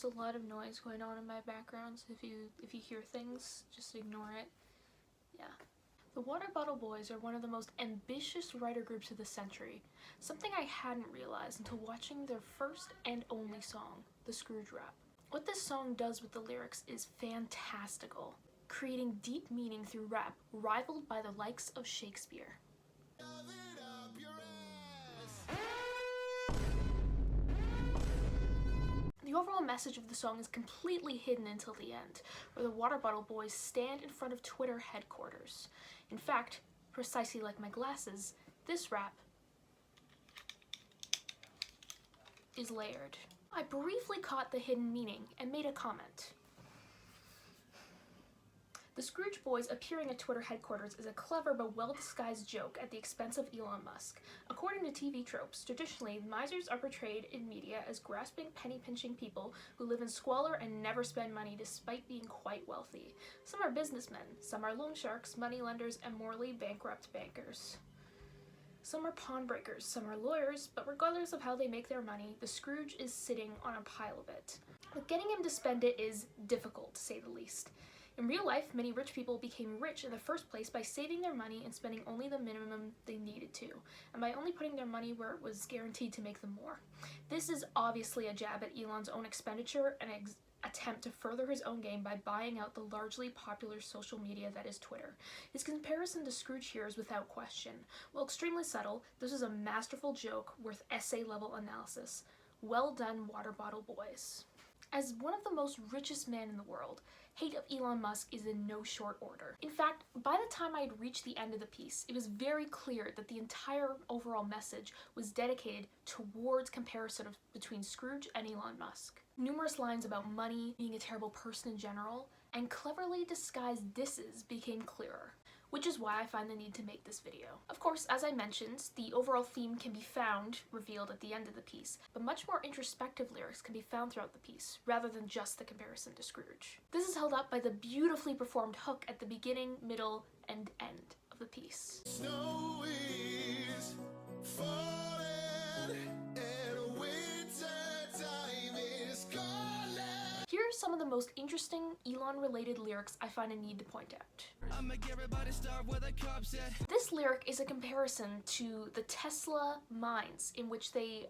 There's a lot of noise going on in my background, so if you hear things, just ignore it. Yeah. The Water Bottle Boys are one of the most ambitious writer groups of the century, something I hadn't realized until watching their first and only song, the Scrooge rap. What this song does with the lyrics is fantastical, creating deep meaning through rap, rivaled by the likes of Shakespeare. The overall message of the song is completely hidden until the end, where the Water Bottle Boys stand in front of Twitter headquarters. In fact, precisely like my glasses, this rap is layered. I briefly caught the hidden meaning and made a comment. The Scrooge Boys appearing at Twitter headquarters is a clever but well-disguised joke at the expense of Elon Musk. According to TV tropes, traditionally, misers are portrayed in media as grasping, penny-pinching people who live in squalor and never spend money despite being quite wealthy. Some are businessmen, some are loan sharks, moneylenders, and morally bankrupt bankers. Some are pawnbrokers, some are lawyers, but regardless of how they make their money, the Scrooge is sitting on a pile of it. But getting him to spend it is difficult, to say the least. In real life, many rich people became rich in the first place by saving their money and spending only the minimum they needed to, and by only putting their money where it was guaranteed to make them more. This is obviously a jab at Elon's own expenditure and an attempt to further his own game by buying out the largely popular social media that is Twitter. His comparison to Scrooge here is without question. While extremely subtle, this is a masterful joke worth essay-level analysis. Well done, Water Bottle Boys. As one of the most richest men in the world, hate of Elon Musk is in no short order. In fact, by the time I had reached the end of the piece, it was very clear that the entire overall message was dedicated towards comparison between Scrooge and Elon Musk. Numerous lines about money, being a terrible person in general, and cleverly disguised disses became clearer, which is why I find the need to make this video. Of course, as I mentioned, the overall theme can be found revealed at the end of the piece, but much more introspective lyrics can be found throughout the piece, rather than just the comparison to Scrooge. This is held up by the beautifully performed hook at the beginning, middle, and end of the piece. Snow is falling, and winter time is calling. Here are some of the most interesting Elon-related lyrics I find a need to point out. This lyric is a comparison to the Tesla mines in which they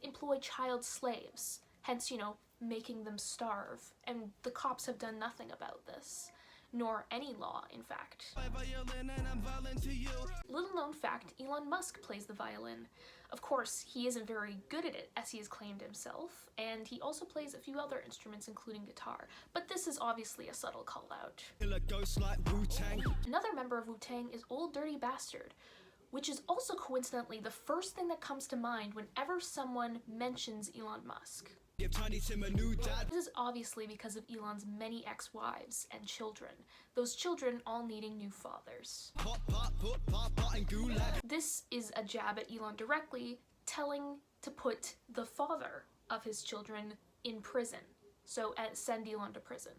employ child slaves, hence, making them starve, and the cops have done nothing about this, nor any law, in fact. Little known fact, Elon Musk plays the violin. Of course, he isn't very good at it, as he has claimed himself, and he also plays a few other instruments, including guitar, but this is obviously a subtle call-out. Another member of Wu-Tang is Old Dirty Bastard, which is also coincidentally the first thing that comes to mind whenever someone mentions Elon Musk. This is obviously because of Elon's many ex-wives and children, those children all needing new fathers. This is a jab at Elon directly, telling to put the father of his children in prison, so send Elon to prison.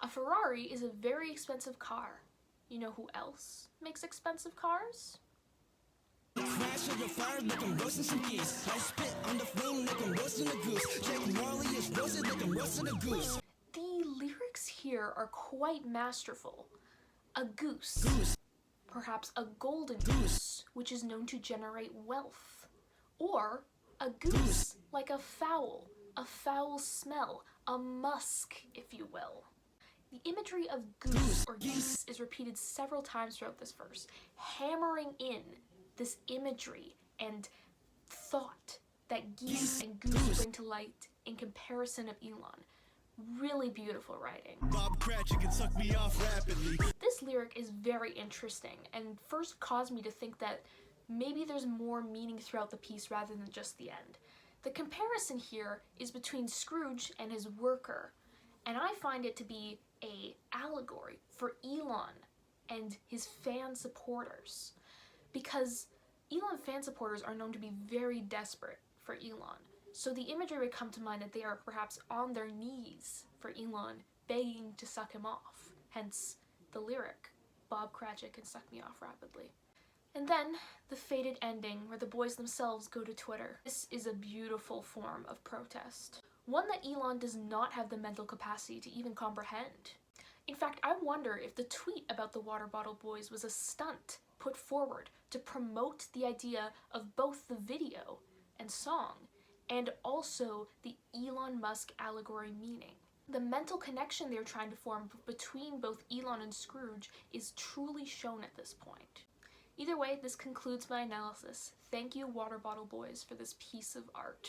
A Ferrari is a very expensive car. You know who else makes expensive cars? The lyrics here are quite masterful. A goose, perhaps a golden goose, which is known to generate wealth. Or a goose, like a foul smell, a musk, if you will. The imagery of goose or geese is repeated several times throughout this verse, hammering in this imagery and thought that geese and goose bring to light in comparison of Elon. Really beautiful writing. Bob Cratchit can suck me off rapidly. This lyric is very interesting and first caused me to think that maybe there's more meaning throughout the piece rather than just the end. The comparison here is between Scrooge and his worker, and I find it to be an allegory for Elon and his fan supporters, because Elon fan supporters are known to be very desperate for Elon. So the imagery would come to mind that they are perhaps on their knees for Elon, begging to suck him off. Hence the lyric, Bob Cratchit can suck me off rapidly. And then the fated ending where the boys themselves go to Twitter. This is a beautiful form of protest. one that Elon does not have the mental capacity to even comprehend. In fact, I wonder if the tweet about the water bottle boys was a stunt put forward to promote the idea of both the video and song, and also the Elon Musk allegory meaning. The mental connection they're trying to form between both Elon and Scrooge is truly shown at this point. Either way, this concludes my analysis. Thank you, Water Bottle Boys, for this piece of art.